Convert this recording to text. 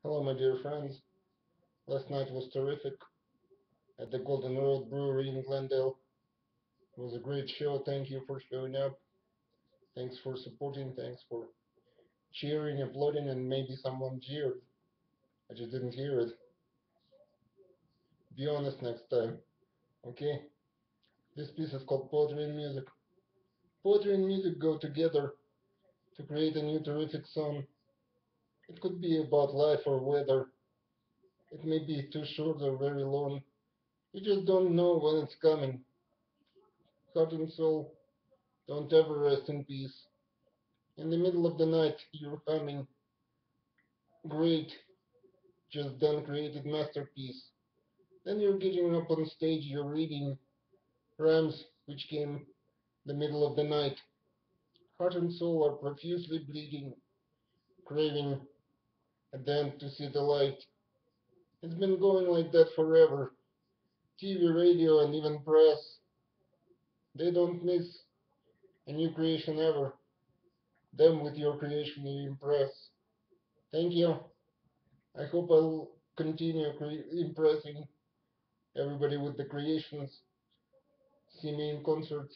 Hello, my dear friends. Last night was terrific at the Golden Road Brewery in Glendale. It was a great show. Thank you for showing up. Thanks for supporting. Thanks for cheering, applauding, and maybe someone jeered. I just didn't hear it. Be honest next time, okay? This piece is called Poetry and Music. Poetry and music go together to create a new terrific song. It could be about life or weather. It may be too short or very long. You just don't know when it's coming. Heart and soul, don't ever rest in peace. In the middle of the night, you're humming. Great, just done created masterpiece. Then you're getting up on stage, you're reading rhymes which came the middle of the night. Heart and soul are profusely bleeding, craving a dent to see the light. It's been going like that forever. TV, radio, and even press, they don't miss a new creation ever. Them with your creation you impress. Thank you. I hope I'll continue impressing everybody with the creations. See me in concert.